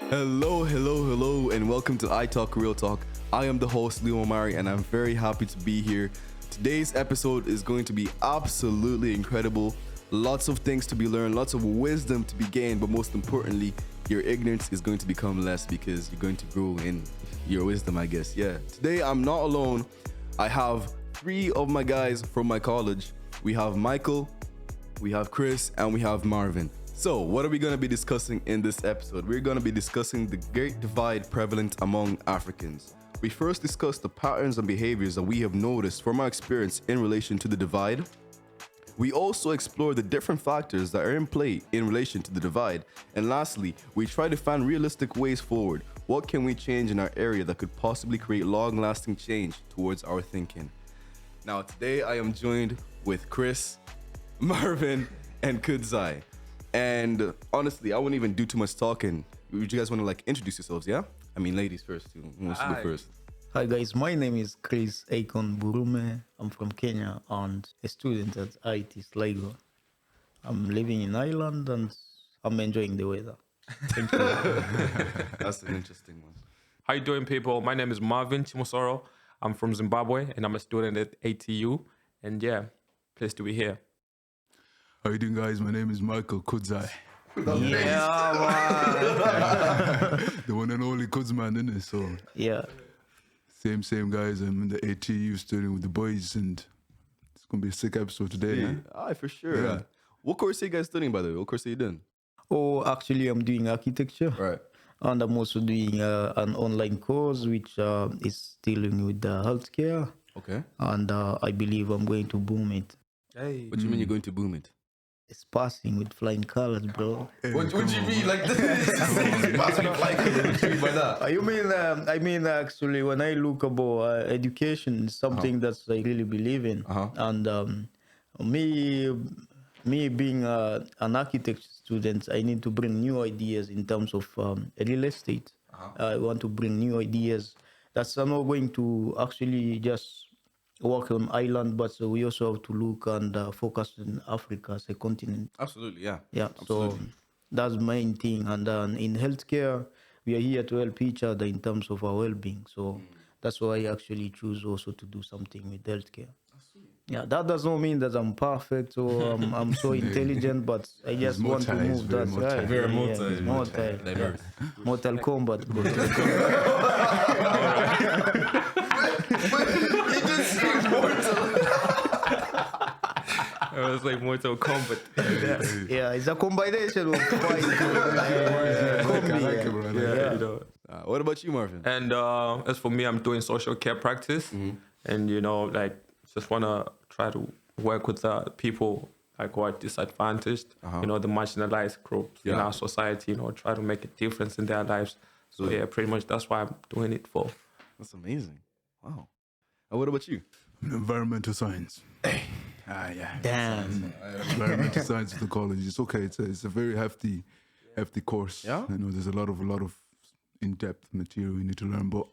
Hello, and welcome to I Talk Real Talk. I am the host, Leo Omari, and I'm very happy to be here. Today's episode is going to be absolutely incredible. Lots of things to be learned, lots of wisdom to be gained, but most importantly, your ignorance is going to become less because you're going to grow in your wisdom, I guess. Yeah. Today, I'm not alone. I have three of my guys from my college. We have Michael, we have Chris, and we have Marvin. So, what are we going to be discussing in this episode? We're going to be discussing the great divide prevalent among Africans. We first discussed the patterns and behaviors that we have noticed from our experience in relation to the divide. We also explore the different factors that are in play in relation to the divide. And lastly, we try to find realistic ways forward. What can we change in our area that could possibly create long-lasting change towards our thinking? Now, today I am joined with Chris, Marvin, and Kudzai. And honestly, I wouldn't even do too much talking. Would you guys want to introduce yourselves, yeah? I mean, ladies first, too. Who wants to go first? Hi guys, my name is Chris Akon Burume. I'm from Kenya and a student at IT Sligo. I'm living in Ireland and I'm enjoying the weather. Thank you. That's an interesting one. How you doing, people? My name is Marvin Chimosoro. I'm from Zimbabwe and I'm a student at ATU. And yeah, pleased to be here. How you doing, guys? My name is Michael Kudzai. Yeah, The one and only Kudzman, innit? So yeah. same guys. I'm in the ATU studying with the boys, and it's gonna be a sick episode today. Yeah. Man. Aye, for sure. Yeah. What course are you guys studying, by the way? What course are you doing? Oh, actually, I'm doing architecture. Right. And I'm also doing an online course which is dealing with healthcare. Okay. And I believe I'm going to boom it. Hey. What do you mean you're going to boom it? It's passing with flying colors, bro. Hey, What come do you on, mean? man. Like this? What do you mean by that? I mean, actually, when I look about education, it's something that I really believe in. And me being an architecture student, I need to bring new ideas in terms of real estate. I want to bring new ideas. That's I'm not going to actually just work on island, but we also have to look and focus on Africa as a continent. Absolutely, yeah. Yeah, Absolutely. so that's the main thing. And in healthcare, we are here to help each other in terms of our well-being. So that's why I actually choose also to do something with healthcare. Yeah, that does not mean that I'm perfect or I'm so intelligent, but I just want to move. That's right. Very it's diverse. Mortal Kombat. Bro. You just say mortal. It was like Mortal Kombat. Yeah, it's a combination of fight. I like it, bro. I like it. You know. What about you, Marvin? And as for me, I'm doing social care practice. And, just want to try to work with the people who are disadvantaged, the marginalized groups in our society, try to make a difference in their lives. So, yeah, pretty much that's why I'm doing it for. That's amazing. Wow. And what about you? Environmental science. Yeah. Damn. Environmental science at the college. It's okay. It's a very hefty course. Yeah? There's a lot of in-depth material you need to learn, but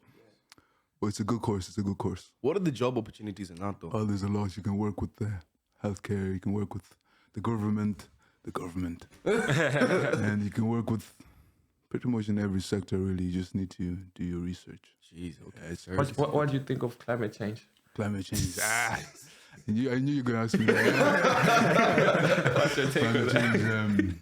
it's a good course. It's a good course. What are the job opportunities in that, though? Oh, there's a lot. You can work with the healthcare. You can work with the government, and you can work with pretty much in every sector. Really, you just need to do your research. Jeez, okay. Yeah, it's What do you think of climate change? climate change. I knew you were gonna ask me that. What's your take on Climate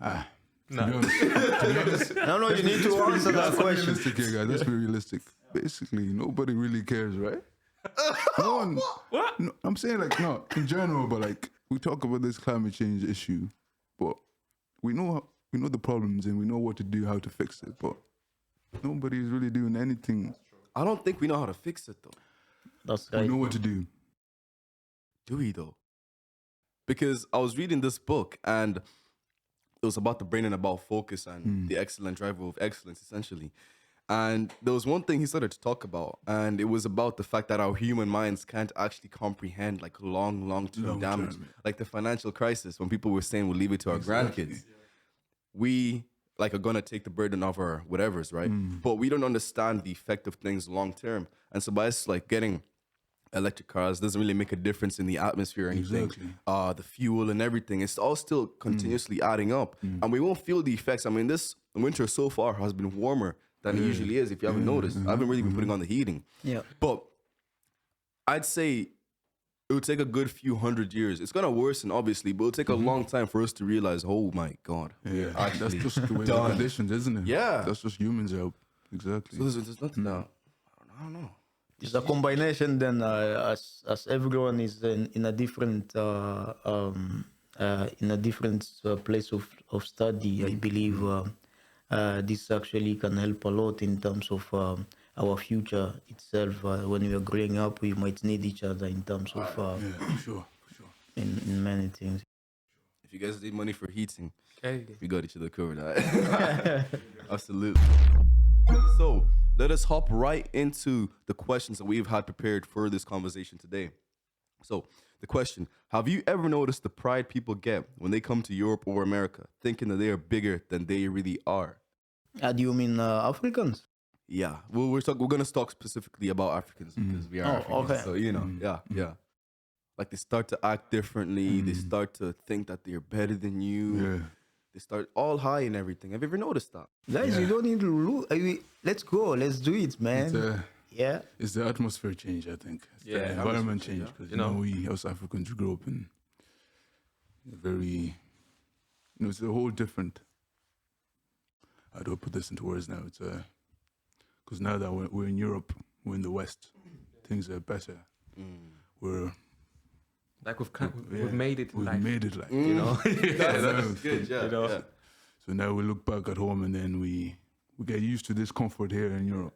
that? change. To be honest, No, you need to answer that question. realistic here, guys. Let's be realistic. Basically, nobody really cares, right? No one. What? No, I'm saying no, in general, but we talk about this climate change issue, but we know the problems and we know what to do, how to fix it, but nobody's really doing anything. I don't think we know how to fix it, though. That's We right. know what to do. Do we, though? Because I was reading this book and it was about the brain and about focus and the excellent driver of excellence, essentially. And there was one thing he started to talk about, and it was about the fact that our human minds can't actually comprehend long-term damage. Like the financial crisis, when people were saying we'll leave it to our grandkids. We are gonna take the burden of our whatevers, right? But we don't understand the effect of things long term. And so by us getting electric cars doesn't really make a difference in the atmosphere or anything. Exactly. The fuel and everything, it's all still continuously adding up, and we won't feel the effects. I mean, this winter so far has been warmer than it usually is. If you haven't noticed, I haven't really been putting on the heating. Yeah. But I'd say it would take a good few hundred years. It's gonna worsen, obviously, but it'll take a long time for us to realize, oh my God. Yeah, that's just the way the conditions, isn't it? Yeah. That's just humans help. Exactly. So there's nothing now. I don't know. It's a combination then, as everyone is in a different place of study. I believe this actually can help a lot in terms of our future itself. When we are growing up, we might need each other in terms of Yeah, for sure. in many things. If you guys need money for heating, Okay. we got each other covered. Absolutely. So let us hop right into the questions that we've had prepared for this conversation today. So the question: have you ever noticed the pride people get when they come to Europe or America, thinking that they are bigger than they really are? Do you mean Africans? Yeah. Well, we're gonna talk specifically about Africans because we are Africans. okay. So yeah. Like they start to act differently. They start to think that they're better than you. Yeah. They start all high and everything. Have you ever noticed that? Guys, you don't need to look. Let's go. Let's do it, man. Yeah. It's the atmosphere change, I think. It's the environment change. Because, we as Africans grew up in a very, it's a whole different, how do I put this into words now? It's because now that we're in Europe, we're in the West, things are better. We're Like we've made it. We've made it, like, That's good. Yeah. Yeah. So now we look back at home and then we get used to this comfort here in Europe.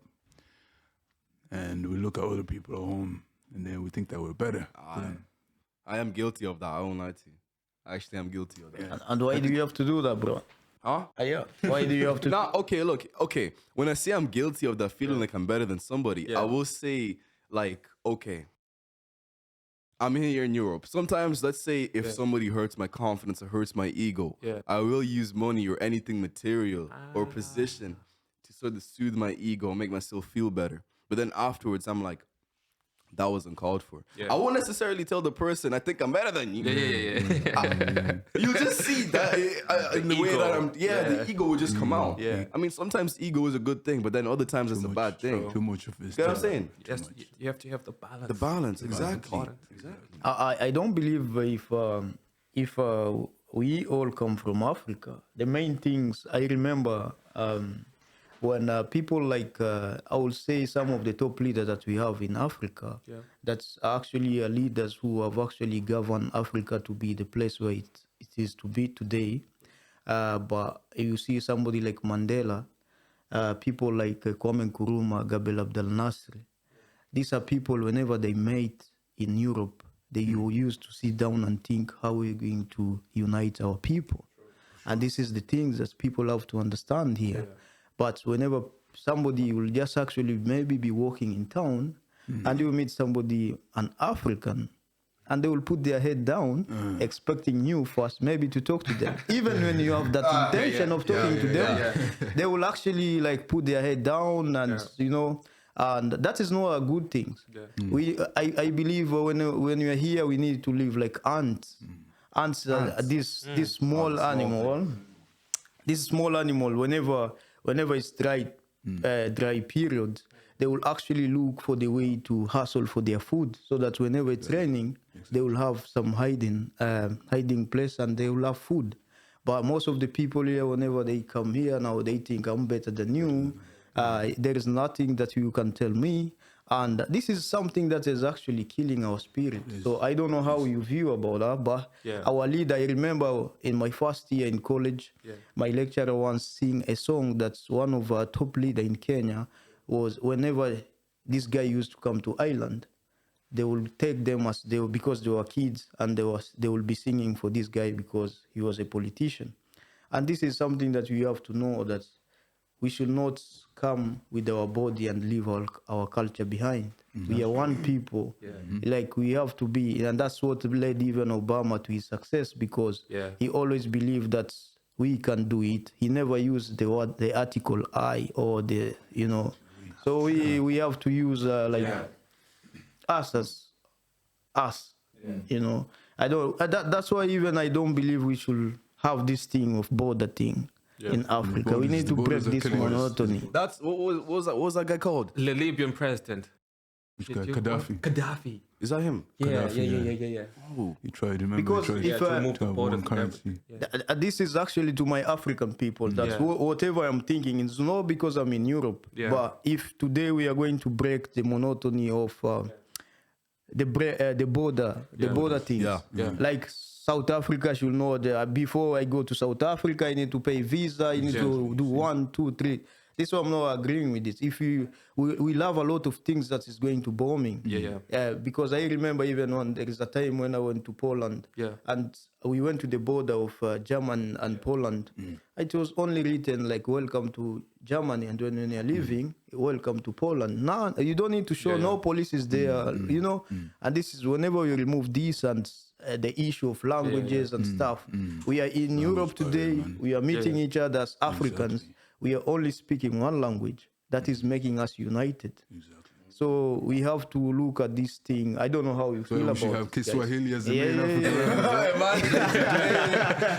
And we look at other people at home and then we think that we're better. I am guilty of that. I won't lie to you. Actually, I'm guilty of that. And why do you have to do that, bro? Huh? Yeah. Why do you have to? Nah, okay, look, okay. When I say I'm guilty of that feeling like I'm better than somebody, I will say, like, okay, I'm here in Europe. Sometimes, let's say if somebody hurts my confidence or hurts my ego, I will use money or anything material or position to sort of soothe my ego and make myself feel better. But then afterwards, I'm like, that was uncalled for. I won't necessarily tell the person, I think I'm better than you. You just see that in the way that I'm, the ego will just come out. I mean, sometimes ego is a good thing, but then other times it's a bad thing. Too much of this. You know what I'm saying? Yes, you have to have the balance. The balance, exactly. I don't believe if we all come from Africa. The main things I remember when people like I will say some of the top leaders that we have in Africa, that's actually leaders who have actually governed Africa to be the place where it is to be today. But you see somebody like Mandela, people like Kwame Nkrumah, Gabriel Abdel Nasser. These are people, whenever they met in Europe, they used to sit down and think how we're going to unite our people. And this is the things that people have to understand here. But whenever somebody will just actually maybe be walking in town and you meet somebody, an African, and they will put their head down expecting you first maybe to talk to them. Even when you have that intention of talking to them, they will actually like put their head down and, and that is not a good thing. I believe when we are here, we need to live like ants. Ants are this small animal. This small animal, whenever it's dry period, they will actually look for the way to hustle for their food, so that whenever it's raining, they will have some hiding place and they will have food. But most of the people here, whenever they come here now, they think I'm better than you. There is nothing that you can tell me. And this is something that is actually killing our spirit. So I don't know how you view about that, but our leader, I remember in my first year in college, my lecturer once sang a song that's one of our top leader in Kenya, was whenever this guy used to come to Ireland, they will take them because they were kids, and they will be singing for this guy because he was a politician. And this is something that we have to know, that we should not come with our body and leave our culture behind. We are one people. Like we have to be, and that's what led even Obama to his success, because he always believed that we can do it. He never used the article I or So we have to use us us. You know, I don't. That's why even I don't believe we should have this thing of border thing in Africa. We need to break this monotony. That's what was that guy called? The Libyan president. Which guy? Gaddafi. Gaddafi. Is that him? Yeah. Oh. He tried, remember? Because he tried if to move to the have borders one and currency. this is actually to my African people. That's whatever I'm thinking. It's not because I'm in Europe, but if today we are going to break the monotony of the border things, like South Africa should know that before I go to South Africa, I need to pay visa. I need to do 1, 2, 3. This one I'm not agreeing with this. If we love a lot of things that is going to bombing. Because I remember even when there is a time when I went to Poland, and we went to the border of Germany and Poland. It was only written like "Welcome to Germany," and when you're leaving, "Welcome to Poland." Now you don't need to show no police is there, you know. And this is whenever you remove this and the issue of languages and stuff. We are in Europe today. We are meeting each other as Africans. We are only speaking one language that is making us united. So we have to look at this thing. I don't know how you feel about it. We should have Kiswahili as the main African language.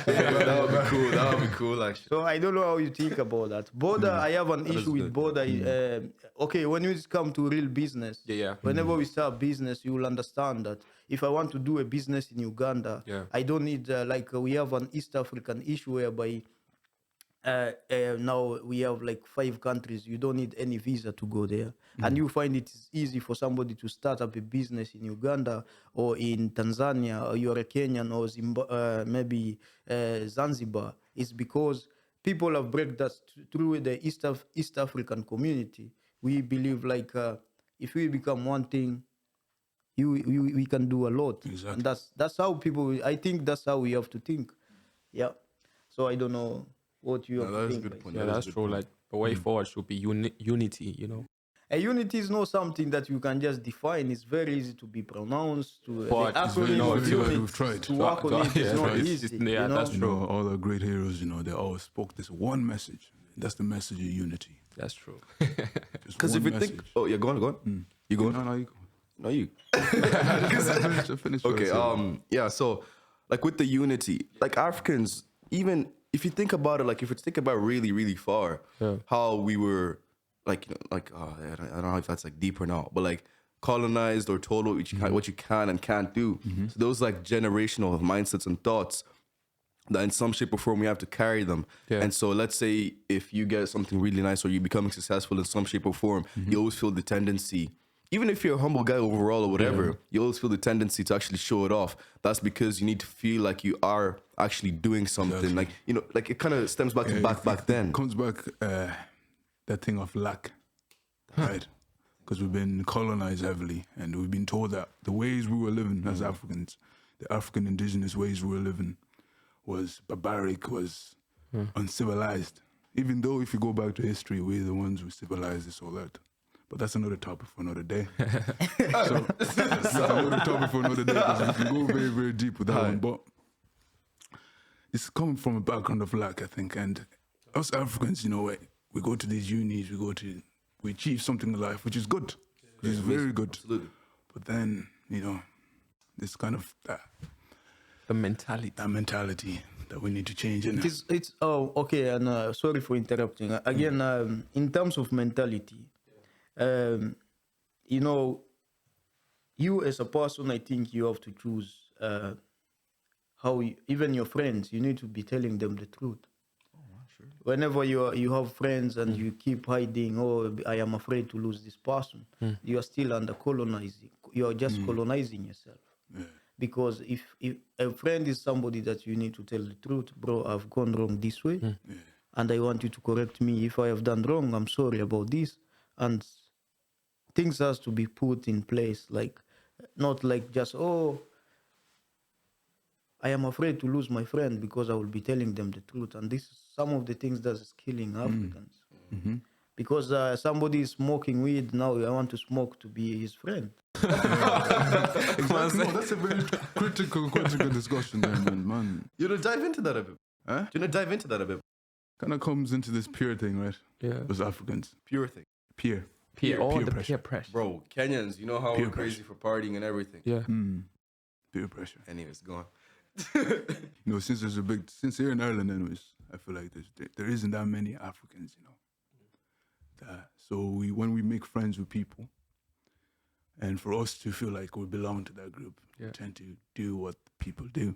That would be cool. That would be cool, actually. So I don't know how you think about that. Border, I have an issue with border. Okay, when we come to real business, whenever we start business, you will understand that if I want to do a business in Uganda, I don't need, we have an East African issue whereby now we have like 5 countries. You don't need any visa to go there, and you find it is easy for somebody to start up a business in Uganda or in Tanzania, or you're a Kenyan or maybe Zanzibar. It's because people have break that through the East African community. We believe like if we become one thing, we can do a lot. And that's how people. I think that's how we have to think. Yeah. So I don't know what you have to think. Yeah, that's true. Like the way forward should be unity, you know. A unity is not something that you can just define. It's very easy to be pronounced. But it's we've tried. To work on it is not easy. Yeah, that's true. You know, all the great heroes, you know, they always spoke this one message. That's the message of unity. That's true. Because if you think, go on. You go on. No, you go. No, you. I finished. Okay. So, like with the unity, like Africans, even if you think about it, like if you think about really, really far, how we were, like, you know, like I don't know if that's like deeper now, but like colonized or told what you can and can't do. So those like generational mindsets and thoughts that in some shape or form we have to carry them. And so let's say if you get something really nice or you're becoming successful in some shape or form, you always feel the tendency, even if you're a humble guy overall or whatever, you always feel the tendency to actually show it off. That's because you need to feel like you are actually doing something. Like, you know, like it kind of stems back to back then. It comes back that thing of lack, right? Because we've been colonized heavily and we've been told that the ways we were living as Africans, the African indigenous ways we were living was barbaric, was uncivilized. Even though if you go back to history, we're the ones who civilized this all that. But that's another topic for another day. So that's another topic for another day because we can go very, very deep with that one. But it's coming from a background of lack, I think. And us Africans, you know, we go to these unis, we achieve something in life, which is good, which is very good. Absolutely. But then, you know, this kind of The mentality. that mentality that we need to change. And It's okay, and sorry for interrupting. Again, in terms of mentality, you know, you as a person, I think you have to choose how even your friends, you need to be telling them the truth. Whenever you have friends and you keep hiding, I am afraid to lose this person, you are still under colonizing. You are just colonizing yourself. Because if a friend is somebody that you need to tell the truth, bro, I've gone wrong this way, and I want you to correct me. If I have done wrong, I'm sorry about this. And things has to be put in place, like not like just, I am afraid to lose my friend because I will be telling them the truth. And this is some of the things that is killing Africans. Because somebody is smoking weed, now I want to smoke to be his friend. exactly. No, that's a very critical discussion there, man. You want to dive into that a bit? Huh? Do you want to dive into that a bit? Kind of comes into this peer thing, right? Yeah. As Africans. Pure thing. Peer. peer pressure. Bro, Kenyans, you know how Peer we're crazy for partying and everything. Yeah. Peer pressure. Anyways, go on. You know, since here in Ireland, anyways, I feel like there isn't that many Africans, you know. So when we make friends with people, and for us to feel like we belong to that group, we tend to do what people do.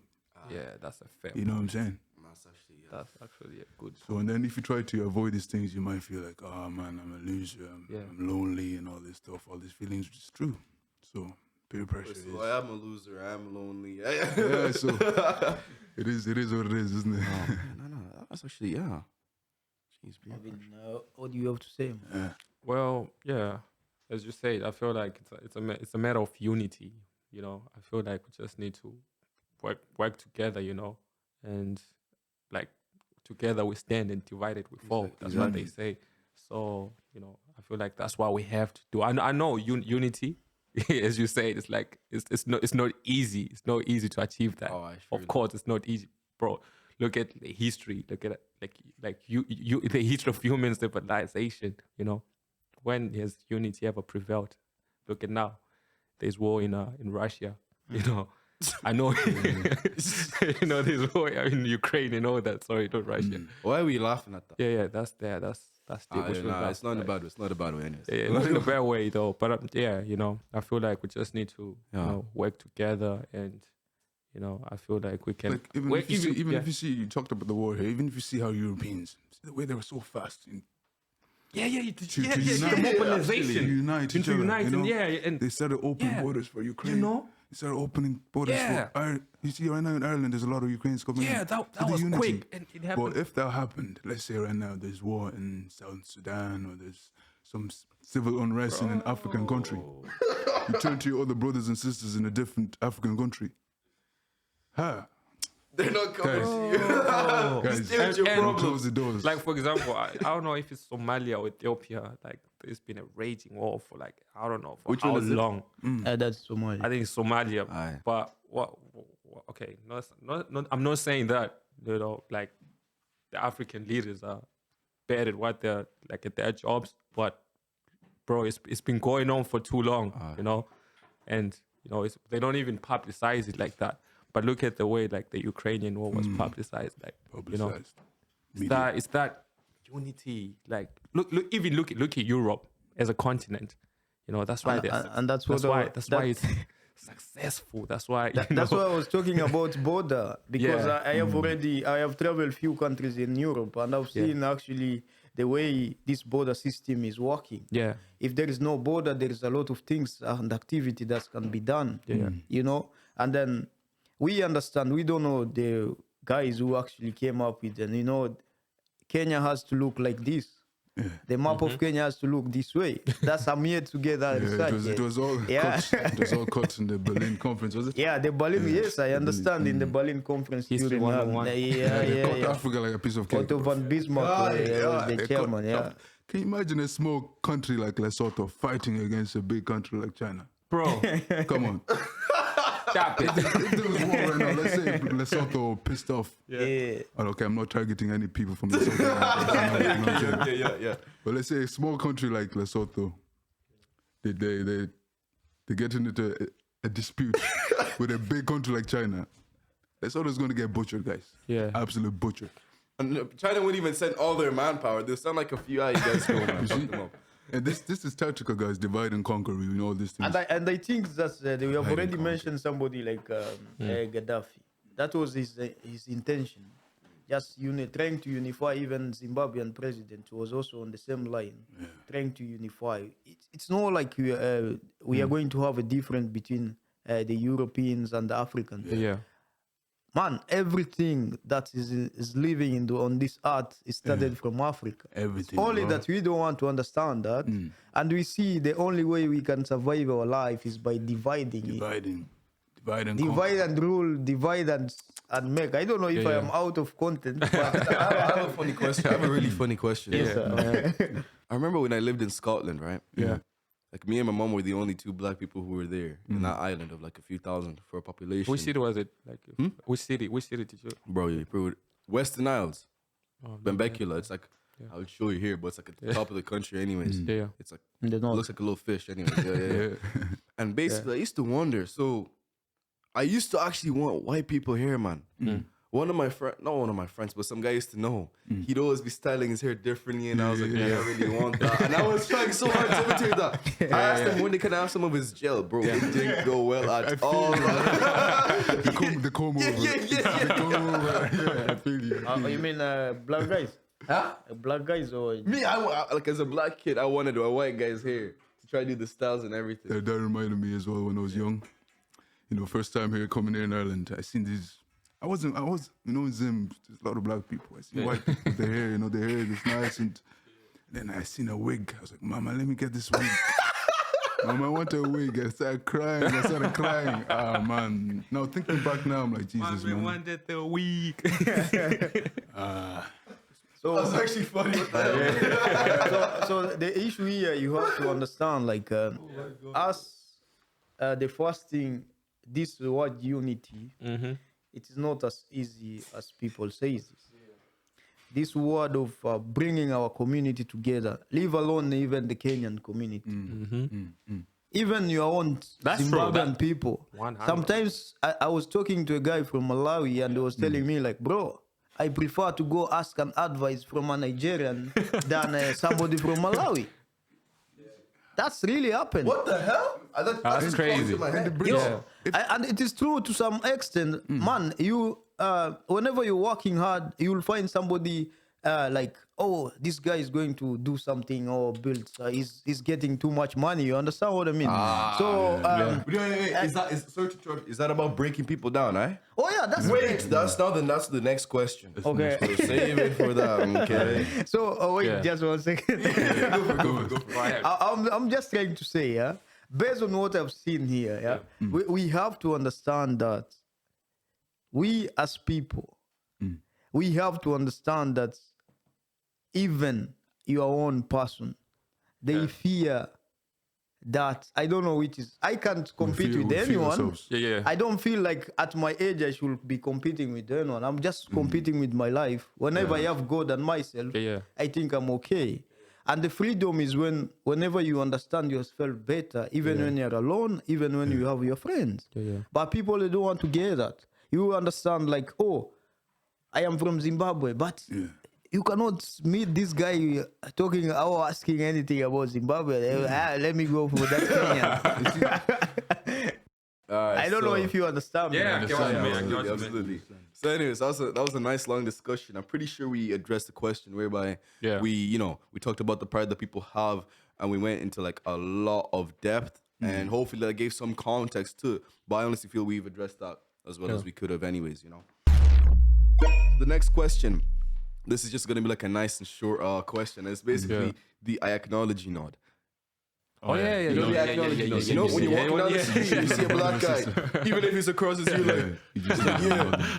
Yeah, that's a fair. You know what I'm saying? That's actually a good. So and then if you try to avoid these things, you might feel like, oh man, I'm a loser, I'm lonely, and all this stuff, all these feelings, which is true. So peer pressure. So I am a loser. I am lonely. Yeah, so it is what it is, isn't it? No, that's actually Jeez, Marvin, what do you have to say? Well, yeah, as you said, I feel like it's a matter of unity. You know, I feel like we just need to work together. You know, and like together we stand and divided we fall. That's what they say. So you know, I feel like that's what we have to do. I know unity, as you say, it's like it's not easy. It's not easy to achieve that. Of course, it's not easy, bro. Look at the history. Look at like you the history of human civilization. You know, when has unity ever prevailed? Look at now. There's war in Russia. You know, I know. You know, there's war in Ukraine and all that. Sorry, not Russia. Why are we laughing at that? Yeah, that's there. That's the it's not in a bad way. It's not a bad way, anyways. Yeah, not in a bad way though. But you know, I feel like we just need to you know, work together, and you know, I feel like we can. Like if you see, you talked about the war here. Even if you see how Europeans, the way they were so fast in to unite, mobilization, unite each other, unite, you know? and they started opening borders for Ukraine. You know, they started opening borders for Ireland. You see, right now in Ireland, there's a lot of Ukrainians coming in. Yeah, that was unity. quick, and it happened. But if that happened, let's say right now there's war in South Sudan, or there's some civil unrest in an African country, you turn to your other brothers and sisters in a different African country. They're not coming to you. Guys, and close the doors. Like for example, I don't know if it's Somalia or Ethiopia. Like there's been a raging war for like I don't know for how long. That's Somalia. I think it's Somalia. Aye. But what? Okay, no, I'm not saying that. You know, like the African leaders are bad at what they're like at their jobs. But bro, it's been going on for too long. You know, and you know they don't even publicize it like that. But look at the way like the Ukrainian war was publicized. Like you know, it's that unity. Like look at Europe as a continent. You know, that's why that's why it's successful. That's why that's why I was talking about border, because I have traveled few countries in Europe, and I've seen actually the way this border system is working. Yeah. If there is no border, there is a lot of things and activity that can be done. Yeah. You know, and then we understand. We don't know the guys who actually came up with it. And you know, Kenya has to look like this. Yeah. The map of Kenya has to look this way. That's I'm here to get that research. It was all cut. It was all cut in the Berlin conference, was it? Yeah, the Berlin. Yes, I understand. In the Berlin conference, History 101. They cut Africa like a piece of cake. Otto von Bismarck was the chairman. Can you imagine a small country like Lesotho fighting against a big country like China? Bro, come on. Stop it. If there was war right now, let's say Lesotho pissed off. Yeah. Oh, okay, I'm not targeting any people from Lesotho. Yeah. But let's say a small country like Lesotho, they get into a dispute with a big country like China. Lesotho's going to get butchered, guys. Yeah. Absolute butchered. And China wouldn't even send all their manpower. They'll send like a few you guys go, man. Fuck them up. And this is tactical, guys. Divide and conquer. We know these things. And I think that we have already mentioned somebody like Gaddafi. That was his intention. Just trying to unify. Even Zimbabwean president was also on the same line, trying to unify. It's not like we are going to have a difference between the Europeans and the Africans. Yeah. Man, everything that is living on this earth is started from Africa. Everything. It's only that we don't want to understand that. And we see the only way we can survive our life is by dividing it. Divide and rule, divide and make. I don't know if I am out of content. But I have a funny question. I have a really funny question. Yes, I remember when I lived in Scotland, right? Yeah. Like me and my mom were the only two black people who were there in that island of like a few thousand for a population. Which city was it? Like which city did you? Bro, Western Isles. Benbecula. It's like I would show you here, but it's like at the top of the country, anyways. Yeah. It's like In the north. looks like a little fish, anyways. Yeah. And basically, I used to wonder. So, I used to actually want white people hair, man. One of my friends, not one of my friends, but some guy used to know. He'd always be styling his hair differently, and I was like, yeah, I really want that. And I was trying so hard to imitate that. I asked him when they can have some of his gel, bro. It didn't go well at all. The comb over. Yeah. The comb over. Yeah, I feel you. You mean black guys? Huh? Black guys or Me, like as a black kid, I wanted a white guy's hair to try to do the styles and everything. That reminded me as well when I was young. You know, first time here coming here in Ireland, I seen these. I was, you know, in Zim, there's a lot of black people. I see white people with their hair, you know, their hair is nice. And then I seen a wig. I was like, Mama, let me get this wig. Mama, I want a wig. I started crying. Ah, man. Now, thinking back now, I'm like, Jesus, man. wanted the week. so That's actually funny. so the issue here you have to understand, like us, the first thing, this word unity, it is not as easy as people say it is. This word of bringing our community together, leave alone even the Kenyan community, even your own That's true. Zimbabwean people. 100. Sometimes I was talking to a guy from Malawi and he was telling me like, bro, I prefer to go ask an advice from a Nigerian than somebody from Malawi. That's really happened. What the hell? That's crazy. And it is true to some extent, man. You whenever you're working hard, you'll find somebody like, oh, this guy is going to do something or build. He's getting too much money. You understand what I mean? Is that about breaking people down, eh? Oh yeah, that's That's the next question. okay. So save it for that, okay? So wait, just 1 second. Go for it. I'm just trying to say, yeah, based on what I've seen here, yeah, we have to understand that we as people, we have to understand that even your own person, they fear that, I don't know which is, I can't compete with anyone. I don't feel like at my age I should be competing with anyone. I'm just competing with my life. Whenever I have God and myself, I think I'm okay. And the freedom is whenever you understand yourself better, even when you're alone, even when you have your friends. But people, they don't want to get that. You understand like, oh, I am from Zimbabwe, but you cannot meet this guy talking or asking anything about Zimbabwe. Let me go for that Kenyan. I don't know if you understand me. Absolutely. So anyways, that was a nice long discussion. I'm pretty sure we addressed the question whereby we talked about the pride that people have, and we went into like a lot of depth, and hopefully that gave some context to it. But I honestly feel we've addressed that as well as we could have anyways, you know. The next question, this is just going to be like a nice and short question. It's basically the I acknowledge you nod. Oh yeah. You know, when you're walking down the street, you see a black guy, even if he's across the street, like,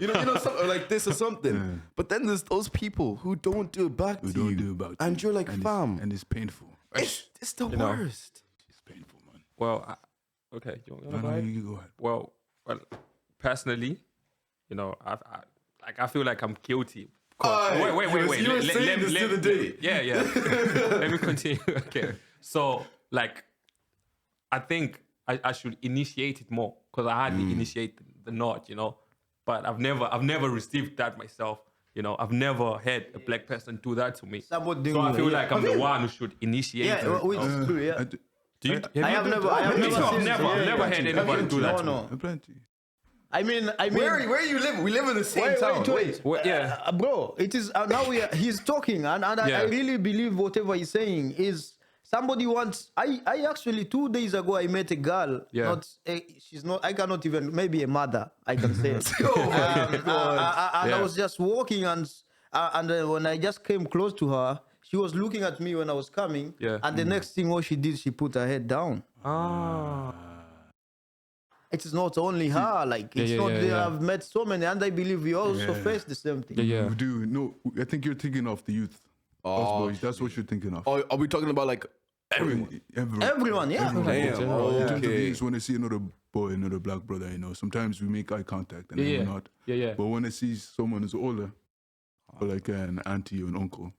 you know, something like this or something. But then there's those people who don't do it back to you, and you're like, fam, and it's painful. It's the worst. It's painful, man. Well, okay. You want to go ahead? You go ahead. Well, personally, you know, I feel like I'm guilty. Wait. You were saying this to the day. Yeah. Let me continue. Okay. So, like, I think I should initiate it more because I hardly initiate the nod, you know. But I've never received that myself. You know, I've never had a black person do that to me. So I feel like I'm the one who should initiate it. Yeah, which is true, yeah. Do you? I've never had anybody do that to me. Plenty. I mean, Where you live? We live in the same town. Wait. Bro, it is now he's talking, and I really believe whatever he's saying is. Somebody wants. I actually 2 days ago I met a girl. She's not. I cannot even. Maybe a mother. I can say. I was just walking and when I just came close to her, she was looking at me when I was coming. And the next thing what she did, she put her head down. It is not only her. Like it's not. I've met so many, and I believe we also face the same thing. We do. No, I think you're thinking of the youth. Us boys. That's what you're thinking of. Oh, are we talking about like everyone? Everyone, yeah. Damn. In terms of Okay. youth, when I see another boy, another black brother, you know, sometimes we make eye contact and then we're not. Yeah. But when I see someone who's older, or like an auntie or an uncle,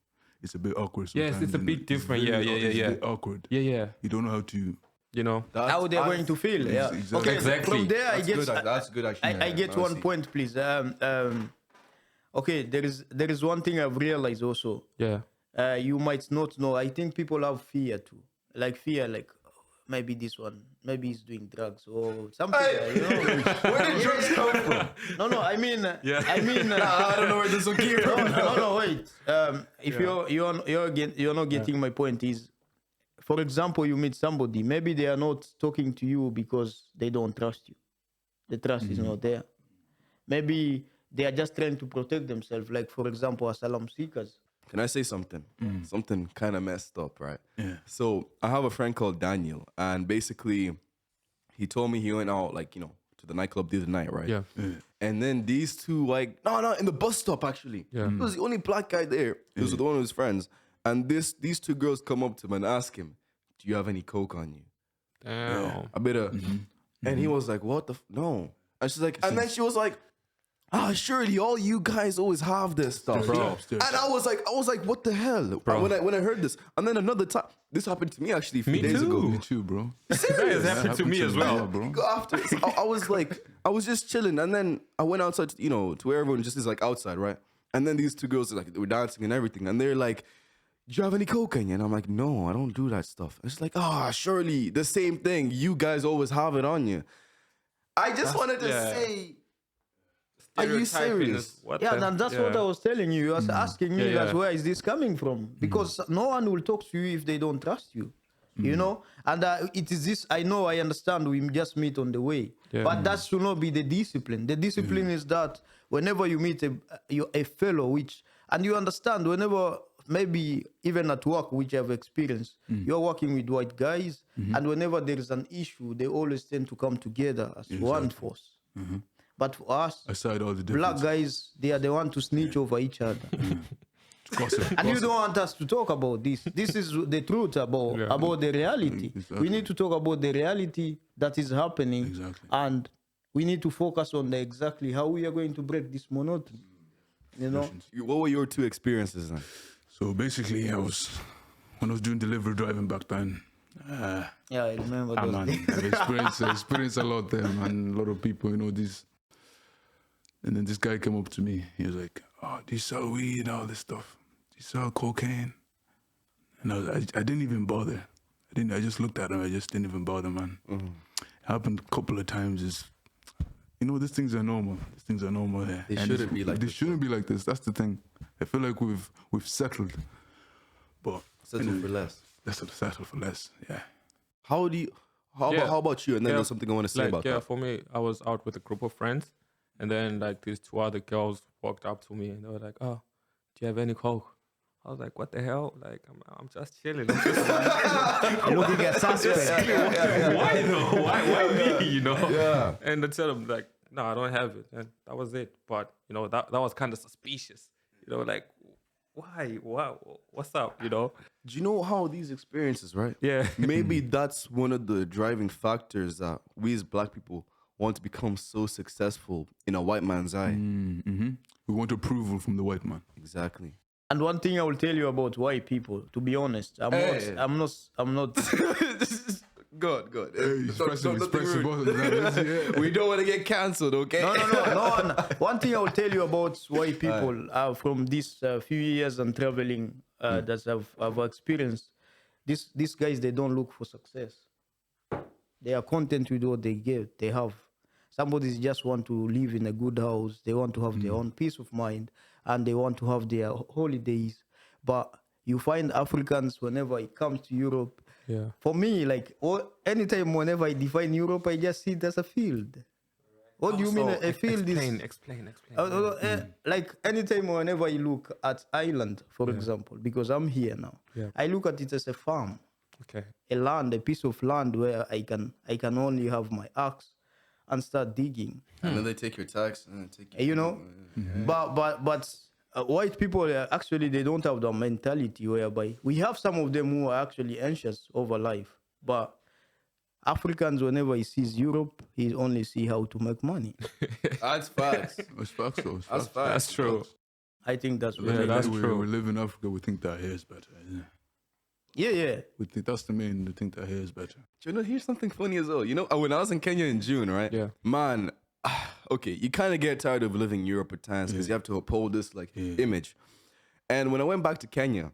it's a bit awkward Yes, sometimes. it's a and bit different. very Yeah. It's a bit awkward. Yeah. You don't know how to. You know. How they're going to feel. Yeah. Exactly. Okay. Exactly. From there, That's good. Actually, I get one point, please. Okay, there is one thing I've realized also. Yeah. You might not know. I think people have fear too. Like fear, like maybe this one, maybe he's doing drugs or something. You know? Where did drugs come from? No. I mean, I don't know where this will came from. no. Wait. If you're not getting my point, is, for example, you meet somebody. Maybe they are not talking to you because they don't trust you. The trust is not there. Maybe they are just trying to protect themselves. Like, for example, asylum seekers. Can I say something? Something kind of messed up, right? Yeah. So I have a friend called Daniel, and basically, he told me he went out, like, to the nightclub the other night, right? Yeah. And then these two, like, no, in the bus stop, actually. Yeah. He was the only black guy there. He was with one of his friends. And these two girls come up to him and ask him, do you have any coke on you? Damn. A bit of, and he was like, what the, no. And she's like, and then she was like, surely all you guys always have this stuff, bro. And I was like, what the hell? Bro. When I heard this, and then another time, this happened to me actually a few days ago. Me too, bro. That has happened to me as well. Yeah, bro. Go after. So I was like, I was just chilling, and then I went outside, to where everyone just is like outside, right? And then these two girls like they were dancing and everything, and they're like, do you have any coke in you? And I'm like, no, I don't do that stuff. And she's like, surely the same thing. You guys always have it on you. I just wanted to say, are you serious? That's what I was telling you. You was asking me, Yeah. where is this coming from? Because no one will talk to you if they don't trust you. You know? And it is this, I understand, we just meet on the way. Yeah. But that should not be the discipline. The discipline is that whenever you meet a fellow, and you understand, whenever, maybe even at work, which I've experienced, you're working with white guys, and whenever there is an issue, they always tend to come together as one force. But for us, Aside all the black guys, they are the one to snitch over each other. And you don't want us to talk about this. This is the truth about the reality. Exactly. We need to talk about the reality that is happening. Exactly. And we need to focus on exactly how we are going to break this monotony. You know? What were your two experiences then? So basically, when I was doing delivery driving back then. Yeah, I remember those Man, days. I've experienced a lot there, man. A lot of people, this. And then this guy came up to me. He was like, "Oh, do you sell weed? All this stuff? Do you sell cocaine?" And I didn't even bother. I just looked at him. I just didn't even bother, man. It happened a couple of times. These things are normal. These things are normal here. They shouldn't be like They this. shouldn't be like this. That's the thing. I feel like we've settled, but Settle for less. let's settle for less. Yeah. How about you? And then there's something I want to say about that. For me, I was out with a group of friends, and then like these two other girls walked up to me and they were like, "Oh, do you have any coke?" I was like, "What the hell? Like, I'm just chilling. I'm just Looking at suspect. why though? Why me? Yeah. And I tell them like, "No, I don't have it," and that was it. But that was kind of suspicious. Like, why? Wow, what's up? Do you know how these experiences, right? Yeah. Maybe that's one of the driving factors that we as black people want to become so successful in a white man's eye. We want approval from the white man. Exactly. And one thing I will tell you about white people, to be honest, I'm not. Good. He's pressing buttons. Yeah. We don't want to get cancelled, okay? No. One thing I will tell you about white people from these few years and traveling that I've experienced, these guys, they don't look for success. They are content with what they have. Somebody just want to live in a good house. They want to have their own peace of mind, and they want to have their holidays. But you find Africans, whenever it comes to Europe, for me, anytime whenever I define Europe, I just see it as a field. What do you mean a field is? Explain. Like anytime whenever you look at Ireland, for example, because I'm here now, I look at it as a farm. Okay. A land, a piece of land where I can only have my axe and start digging. And then they take your tax and then take your... But white people actually, they don't have the mentality whereby we have some of them who are actually anxious over life, but Africans, whenever he sees Europe, he only see how to make money. That's facts. It's facts, though. That's facts. That's true. I think that's what Yeah, it that's is. true. We live in Africa, we think that hair is better. Isn't it? Yeah. We think that's the main. We think that hair is better. Do you know, here's something funny as well. You know, when I was in Kenya in June, right? Yeah. Man, okay, you kind of get tired of living in Europe at times because you have to uphold this like image. And when I went back to Kenya,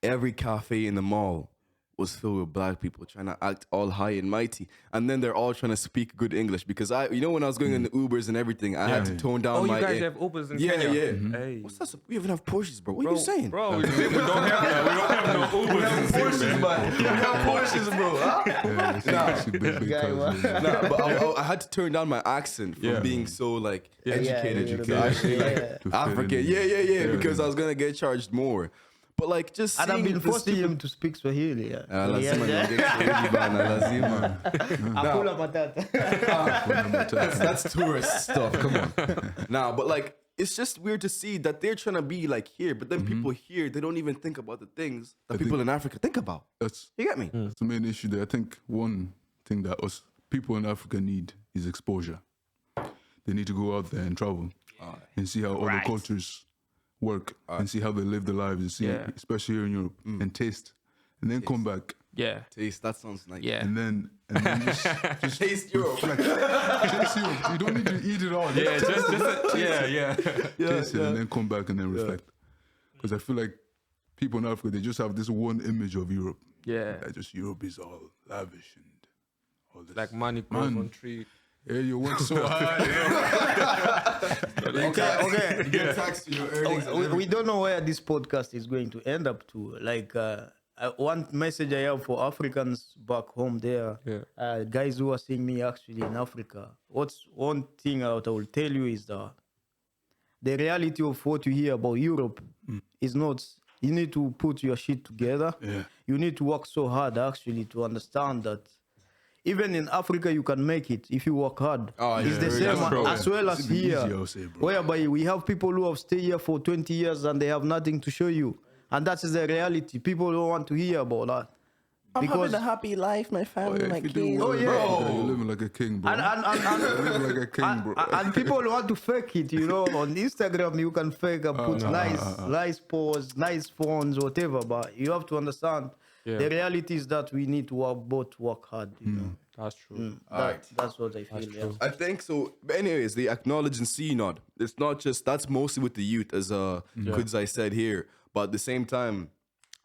every cafe in the mall was filled with black people trying to act all high and mighty, and then they're all trying to speak good English because when I was going in the Ubers and everything, I had to tone down Oh, my. you guys have Ubers in Kenya? Yeah. Hey. What's that? We even have Porsches, bro. What are you saying? Bro, we don't have no Ubers. We have Porsches, man. We have Porsches, bro. Huh? Yeah, it's big cousins. Nah, but I had to turn down my accent from being so like educated to actually like African. Yeah. Because I was gonna get charged more. But like just And I've seeing been the forcing him to speak Swahili. lazima niongee Kiswahili bana, lazima. Akula matata. That's tourist stuff. Come on. Nah, but like it's just weird to see that they're trying to be like here, but then people here they don't even think about the things that people in Africa think about. That's You get me? That's the main issue there. I think one thing that us people in Africa need is exposure. They need to go out there and travel and see how other cultures work and see how they live their lives and see, especially here in Europe, and taste, and then come back Yeah. Taste. That sounds nice. Yeah. and then just Taste Europe. taste Europe. You don't need to eat it all. Yeah, yeah. Taste it and then come back and then reflect. Because I feel like people in Africa, they just have this one image of Europe. Yeah. That just Europe is all lavish and all this. Like money grows on tree. Yeah, you work so hard. Okay. You get taxed to your earnings. We don't know where this podcast is going to end up to. Like, one message I have for Africans back home there, guys who are seeing me actually in Africa. What's one thing I will tell you is that the reality of what you hear about Europe is not. You need to put your shit together. Yeah. You need to work so hard actually to understand that. Even in Africa, you can make it if you work hard. It's the same as well as here, I'll say, bro. whereby we have people who have stayed here for 20 years and they have nothing to show you. And that's the reality. People don't want to hear about that. I'm having a happy life, my family, my kids. You're living like a king, bro. You're living like a king, bro. And people want to fake it, on Instagram you can fake and put nice pose, nice phones, whatever. But you have to understand the reality is that we need to work hard. That's true. That's what I feel. Yeah. I think so. But anyways, they acknowledge and see not. It's not just that's mostly with the youth, as Kudzai said here. But at the same time,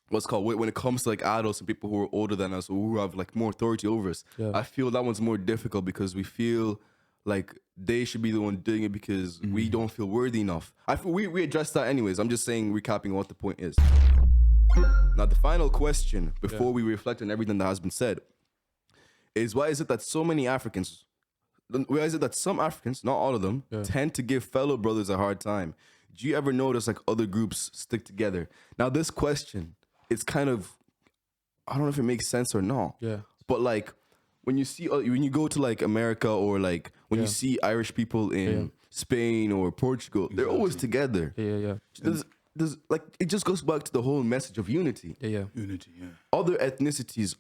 when it comes to like adults and people who are older than us or who have like more authority over us, I feel that one's more difficult because we feel like they should be the one doing it because we don't feel worthy enough. I feel we addressed that anyways. I'm just saying, recapping what the point is. Now, the final question before we reflect on everything that has been said is why is it that some Africans, not all of them, tend to give fellow brothers a hard time? Do you ever notice like other groups stick together? Now, this question, it's kind of, I don't know if it makes sense or not. Yeah. But like when you go to like America or like when you see Irish people in Spain or Portugal, they're always together. Yeah. There's like it just goes back to the whole message of unity. Yeah. Unity, yeah. Other ethnicities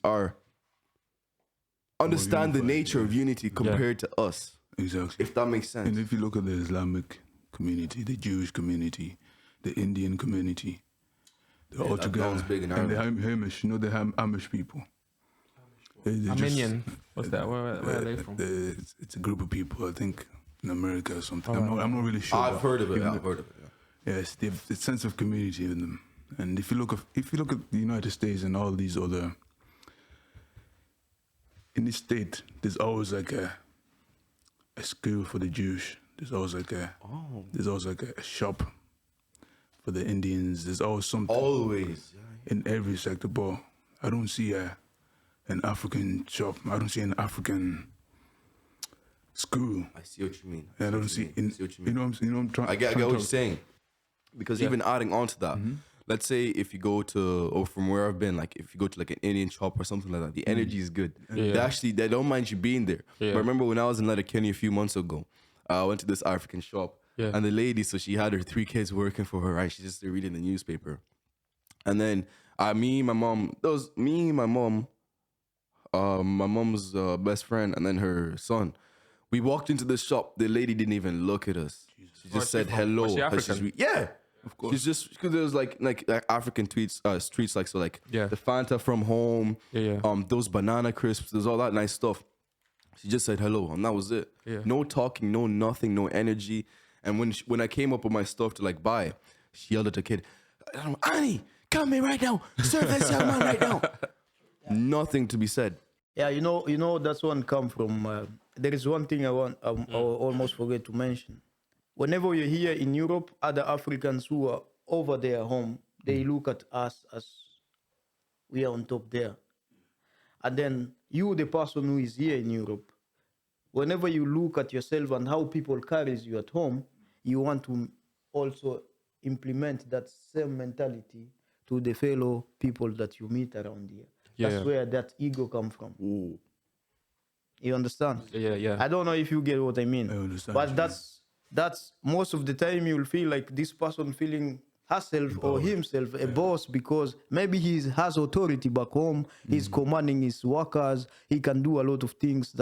understand the nature of unity compared to us. Exactly. If that makes sense. And if you look at the Islamic community, the Jewish community, the Indian community, they're all together. That big in and the Ireland. Hamish, the Amish people. Armenian. What's that? Where are they from? It's a group of people, I think, in America or something. I'm not really sure. I've heard of it. Yes, they have a sense of community in them. And if you look at the United States and all these other, in this state, there's always like a school for the Jewish. There's always like a shop for the Indians. There's always something. Always. In every sector, but I don't see an African shop. I don't see an African school. I see what you mean. I don't see. You know what I'm trying. I get what you're saying. Because even adding on to that, let's say if you go to, or from where I've been, like if you go to like an Indian shop or something like that, the energy is good. They don't mind you being there. But I remember when I was in Letterkenny a few months ago, I went to this African shop and the lady, so she had her 3 kids working for her, right? She's just reading the newspaper. And then my mom's best friend and then her son. We walked into the shop. The lady didn't even look at us. She just said hello. Was she African? Of course. She's just because there was like African streets like so like Yeah. the Fanta from home, Yeah. those banana crisps, there's all that nice stuff. She just said hello and that was it. Yeah. No talking, no nothing, no energy. And when I came up with my stuff to like buy, she yelled at the kid, "Annie, come here right now, serve this young man right now." Nothing to be said. Yeah, you know that's one come from. There is one thing I almost forget to mention. Whenever you're here in Europe, other Africans who are over there home, they look at us as we are on top there. And then you, the person who is here in Europe, whenever you look at yourself and how people carries you at home, you want to also implement that same mentality to the fellow people that you meet around here. That's Yeah. where that ego come from. Ooh. You understand? Yeah. I don't know if you get what I mean. I understand But what you that's most of the time you'll feel like this person feeling herself or himself a boss because maybe he has authority back home. He's commanding his workers. He can do a lot of things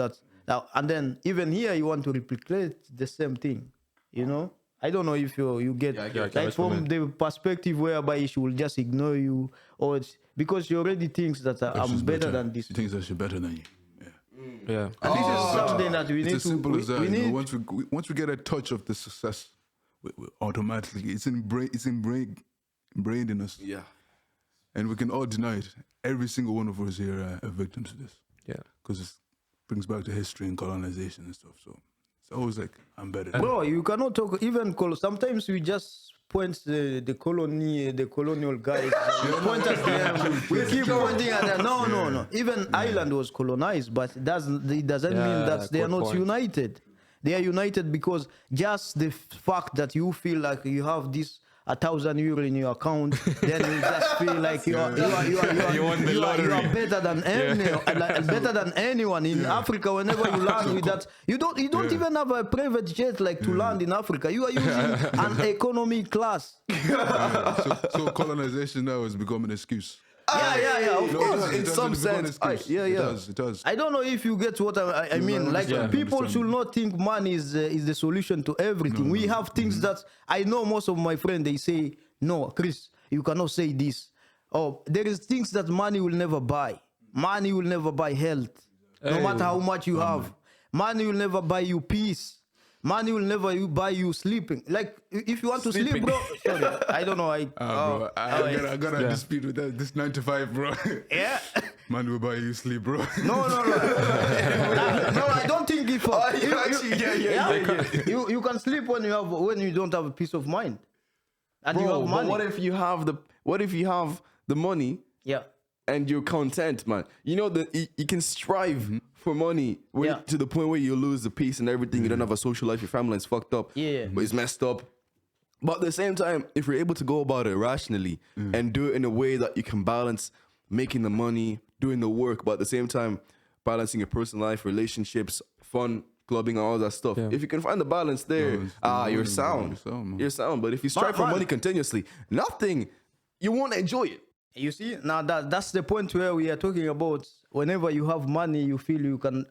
and then even here you want to replicate the same thing. You know? I don't know if you get Yeah, I get like from the perspective whereby she will just ignore you or it's because she already thinks that I'm She's better than this. She thinks that she's better than you. Yeah. Yeah. And this is something that we It's need as to. simple as that. We you know, need. once we get a touch of the success, we automatically it's ingrained in us, Yeah. and we can all deny it. Every single one of us here are victims of this Yeah. because it brings back to history and colonization and stuff. So it's always like I'm better. Than Bro, you cannot talk even sometimes we just point the colonial guys. We point at them. We keep pointing at them. No. Even Ireland was colonized, but it doesn't mean that they are good not point. united. They are united because just the fact that you feel like you have this 1,000 euro in your account, then you just feel like you are better than better than anyone in Africa. Whenever you land with that, you don't even have a private jet like to land in Africa. You are using an economy class. so colonization now has become an excuse. Yeah, of No, course. in some sense, It does. I don't know if you get what I mean. Like people should not think money is the solution to everything. We have things that I know most of my friends they say, no, Chris, you cannot say this. Oh, there is things that money will never buy. Money will never buy health, no matter how much you have. Money will never buy you peace. Money will never buy you sleeping. Like if you want to sleep, bro. Sorry, I don't know. Bro, I gotta dispute with that. This 9 to 5, bro. Yeah. Man will buy you sleep, bro. No. No, I don't think if you can sleep when you don't have a peace of mind. And Bro, you have but money. what if you have the money Yeah. and you're content, man? You know that you can strive for money to the point where you lose the peace and everything. You don't have a social life. Your family is fucked up. Yeah. But it's messed up. But at the same time, if you're able to go about it rationally and do it in a way that you can balance making the money, doing the work, but at the same time balancing your personal life, relationships, fun, clubbing, all that stuff. Yeah. If you can find the balance there, you're sound. You're sound. But if you strive for money continuously, you won't enjoy it. You see, now that's the point where we are talking about. Whenever you have money, you feel you can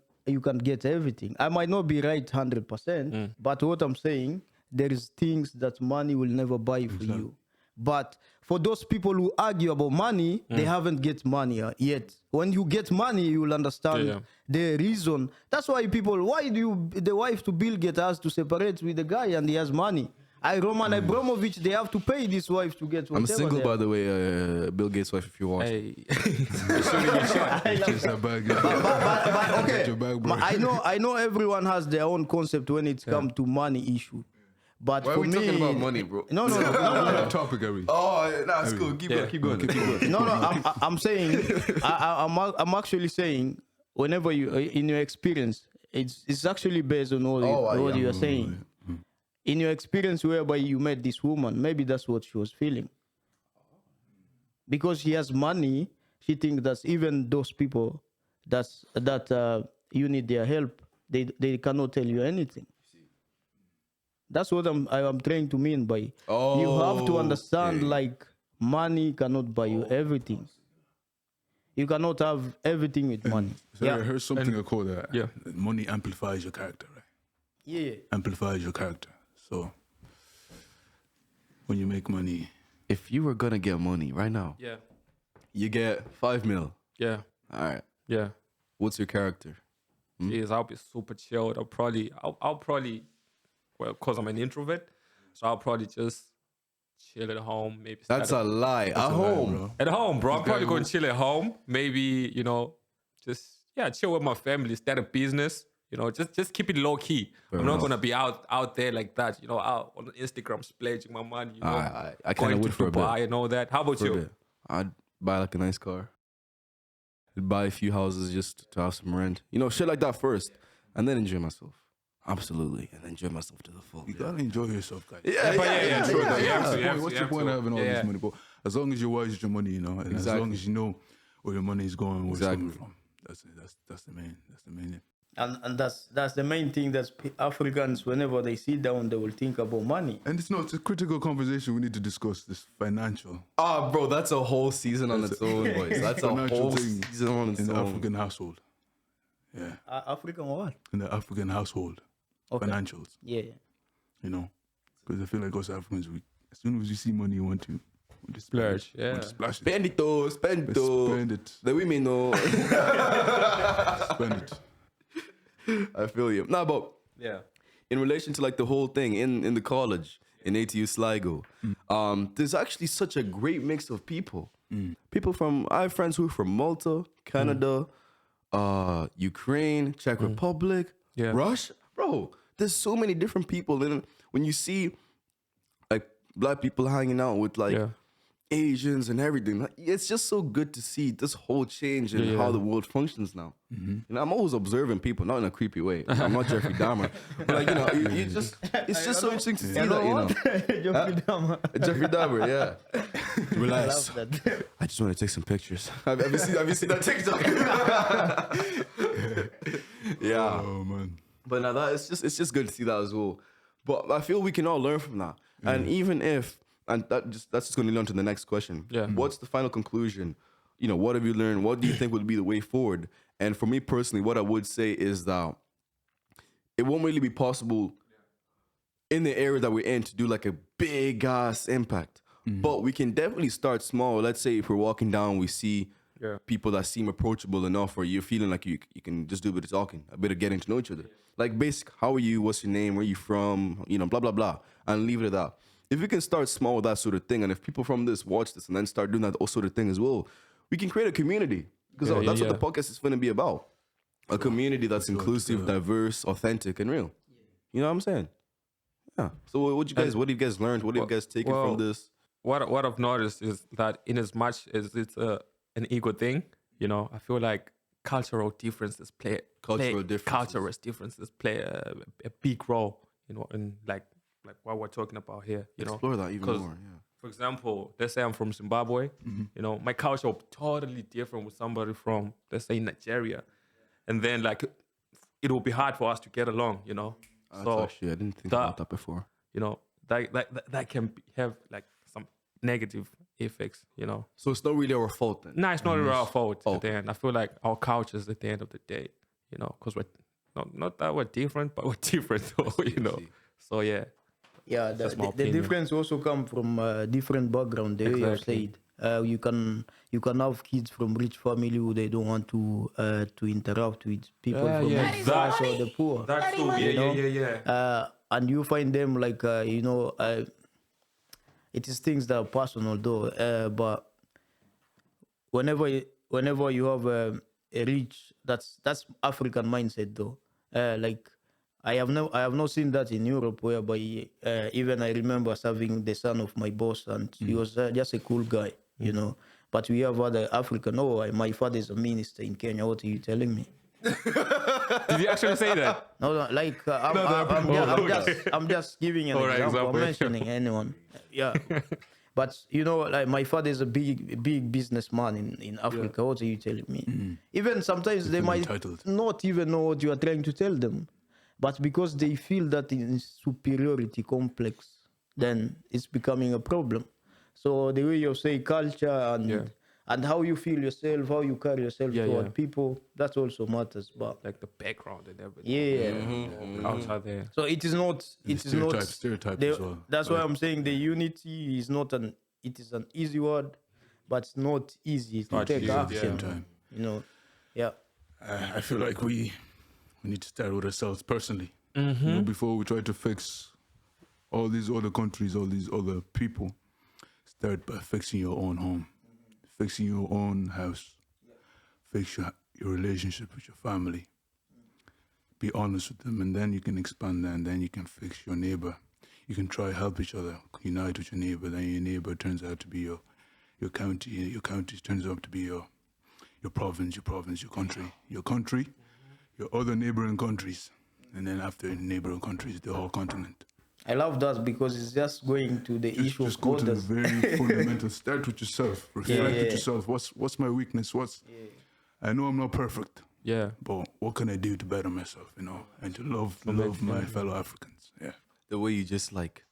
get everything. I might not be right 100%, but what I'm saying, there is things that money will never buy for you. But for those people who argue about money, they haven't get money yet. When you get money, you will understand the reason. That's why why do the wife to Bill Gates has to separate with the guy and he has money? Roman Abramovich, they have to pay this wife to get whatever. I'm single, by the way, Bill Gates' wife, if you want. Hey. Chase that bag. But okay, Get your bag, bro. I know everyone has their own concept when it comes to money issue. But Why for are we me, talking about money, bro? No. What topic are we? Oh, that's cool. Keep going. No, I'm saying, I'm actually saying, whenever you, in your experience, it's actually based on what you are saying. In your experience whereby you met this woman, maybe that's what she was feeling. Because she has money, she thinks that even those people that you need their help, they cannot tell you anything. That's what I'm trying to mean by you have to understand like money cannot buy you everything. You cannot have everything with money. So I heard something called that. Yeah. Money amplifies your character, right? Yeah. Amplifies your character. So when you make money? If you were gonna get money right now, Yeah. you get 5 mil. Yeah. All right. Yeah. What's your character? Jeez, I'll be super chilled. I'll probably, well, because I'm an introvert, so I'll probably just chill at home. Maybe That's a lie. At home. Bro. at home, bro. I'm guy probably going will- to chill at home. Maybe, just chill with my family, start a business. Just keep it low key. I'm not enough. gonna be out there like that. out on Instagram splurging my money. I kinda going would to for a bit. Dubai and all that. How about For a you? bit. I'd buy like a nice car. I'd buy a few houses just to have some rent. Shit like that first. And then enjoy myself. Absolutely. And enjoy myself to the full. You gotta enjoy yourself, guys. Yeah, But yeah, true. though. You have to, you have to, What's you the have point to. of having all Yeah. this money? But as long as you're wise with your money, and as Exactly. long as you know where your money is going, where Exactly. it's coming from. That's the main thing. And that's the main thing that Africans, whenever they sit down, they will think about money. And it's a critical conversation we need to discuss, this financial Ah, bro, that's a whole season on its own, boys. That's a financial whole thing season on its in the own. African household. Yeah. African or what? In the African household. Okay. Financials. Yeah. Because I feel like us Africans, as soon as you see money, you want to Splurge, You want yeah. to splash it. Spend it, though. Spend it, though. Spend it. The women know. Spend it. I feel you. Nah, but Yeah. in relation to like the whole thing in the college in ATU Sligo, there's actually such a great mix of people. People I have friends who are from Malta, Canada, Ukraine, Czech Republic, Yeah. Russia. Bro, there's so many different people. And when you see like black people hanging out with like Yeah. Asians and everything, like, it's just so good to see this whole change in Yeah. how the world functions now. I'm always observing people, not in a creepy way. I'm not Jeffrey Dahmer, but like it's just so interesting to see that. Jeffrey Dahmer. Jeffrey Dahmer, yeah. I Relax. love that. I just want to take some pictures. Have you seen that TikTok? Yeah. Oh, man. But now it's just good to see that as well. But I feel we can all learn from that. And even if, and that's just going to lead on to the next question. Yeah. What's the final conclusion? What have you learned? What do you think would be the way forward? And for me personally, what I would say is that it won't really be possible in the area that we're in to do like a big ass impact. But we can definitely start small. Let's say if we're walking down, we see Yeah. people that seem approachable enough, or you're feeling like you can just do a bit of talking, a bit of getting to know each other. Like basic, how are you? What's your name? Where are you from? Blah, blah, blah. And leave it at that. If we can start small with that sort of thing, and if people from this watch this and then start doing that sort of thing as well, we can create a community. Because that's what the podcast is going to be about. A community that's inclusive, diverse, authentic, and real. You know what I'm saying? Yeah. So what have you guys learned? What have you guys taken from this? What I've noticed is that in as much as it's an ego thing, I feel like cultural differences play a big role, in like what we're talking about here. Explore that even more. Yeah. For example, let's say I'm from Zimbabwe. My culture will be totally different with somebody from, let's say, Nigeria, and then like it will be hard for us to get along. So Actually, I didn't think about that before. that can have like some negative effects. So it's not really our fault then. No, it's not really our fault Oh. at the end. I feel like our cultures at the end of the day, because we're not that we're different, but we're different though, see. So yeah. Yeah, That's my the opinion. difference also come from different background. The way you Exactly. said, you can have kids from rich family who they don't want to interact with people from yeah, the class or the poor. That's true. Yeah. And you find them like it is things that are personal though. But whenever you have a rich, that's African mindset though. Like I have not seen that in Europe, whereby even I remember serving the son of my boss, and he was just a cool guy, But we have other African. Oh, my father is a minister in Kenya. What are you telling me? Did you actually say that? No, like I'm just giving an All right, example. I'm example. mentioning anyone. Yeah, but like my father is a big businessman in Africa. What are you telling me? Even sometimes they might entitled. not even know what you are trying to tell them, but because they feel that in superiority complex, then it's becoming a problem. So the way you say culture and how you feel yourself, how you carry yourself toward people, that also matters. But Like the background and everything. yeah, Culture there. so it is not. It is not. Stereotypes the- as well. That's why I'm saying the unity is not an. It is an easy word, but it's not easy to take easy at the action. same time. You know, yeah. I feel like we need to start with ourselves personally. You know, before we try to fix all these other countries, all these other people. Start by fixing your own home, fixing your own house, fix your relationship with your family. Be honest with them, and then you can expand that, and then you can fix your neighbor. You can try help each other, unite with your neighbor. Then your neighbor turns out to be your county. Your county turns out to be your province. Your province, your country, your other neighboring countries, and then after neighboring countries, the whole continent. I love that because it's just going to the issue Just of go to the borders. very fundamental. Start with yourself. Reflect with yourself. What's my weakness? I know I'm not perfect. Yeah. But what can I do to better myself? You know, and to love my fellow Africans. Yeah. The way you just like,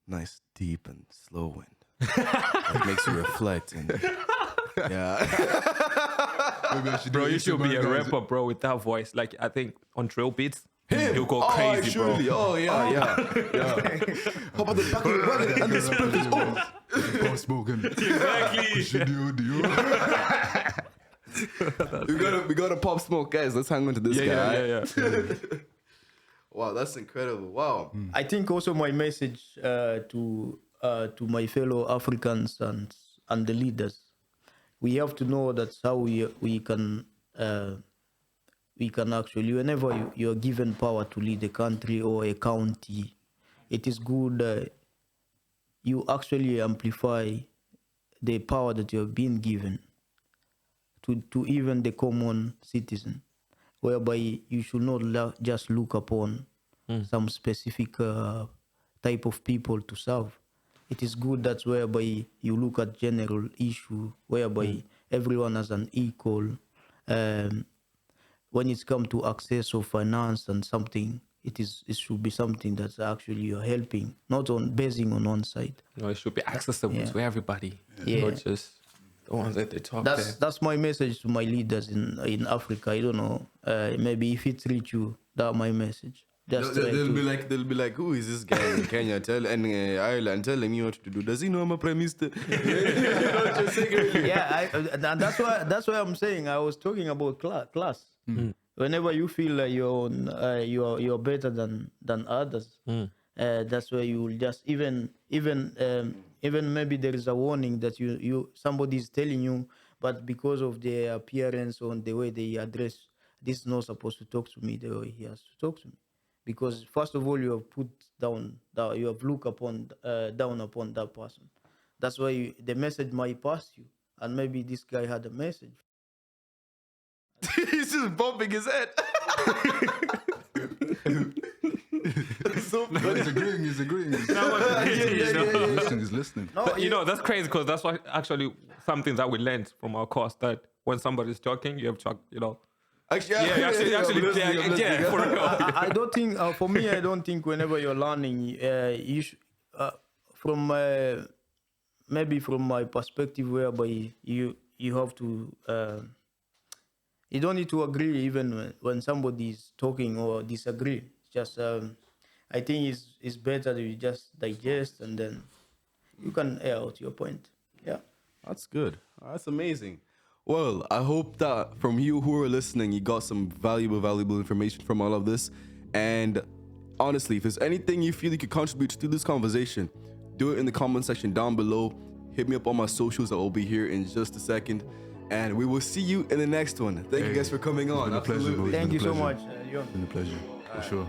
nice, deep, and slow, and it makes you reflect. And yeah. Maybe I should Bro, do you it should be a to my guys. rapper, bro, with that voice. Like, I think on drill beats, he'll go Oh, crazy, bro. surely. Oh, yeah. How about the bucket wagon and the splitters? Oh. Post spoken. Exactly. We got a pop smoke, guys. Let's hang on to this guy. Yeah. Wow, that's incredible. Wow. I think also my message to my fellow Africans and the leaders, we have to know that's how we can actually, whenever you are given power to lead a country or a county, it is good you actually amplify the power that you have been given to even the common citizen, whereby you should not just look upon some specific type of people to serve. It is good that whereby you look at general issue, whereby everyone has an equal. When it's come to access of finance and something, it should be something that's actually you're helping, not on basing on one side. No, it should be accessible to everybody. Yeah. Not just the ones that they talk That's my message to my leaders in Africa. I don't know. Maybe if it reach you, that's my message. Just try They'll to- be like, who is this guy in Kenya and Ireland telling me what to do? Does he know I'm a prime minister? yeah, and that's why I'm saying I was talking about class. Whenever you feel like you're better than others, that's where you will just even maybe there is a warning that you somebody is telling you, but because of their appearance or the way they address, this is not supposed to talk to me the way he has to talk to me, because first of all you have put down, you have looked upon down upon that person. That's why the message might pass you, and maybe this guy had a message. He's just bumping his head. So funny. He's agreeing. He's listening. No, You know, that's crazy because that's what actually something that we learned from our course, that when somebody's talking, you have to, you know. Actually, I'm listening. For real. I don't think, for me, I don't think whenever you're learning, you from maybe from my perspective, whereby you have to, you don't need to agree even when somebody is talking or disagree. It's just, I think it's better that you just digest and then you can air out your point. Yeah. That's good. That's amazing. Well, I hope that from you who are listening, you got some valuable information from all of this. And honestly, if there's anything you feel you could contribute to this conversation, do it in the comment section down below. Hit me up on my socials. I will be here in just a second. And we will see you in the next one. Thank you guys for coming on. It's been a pleasure, bro. Absolutely. It's Thank been you a so pleasure. much. It's been a pleasure, for sure.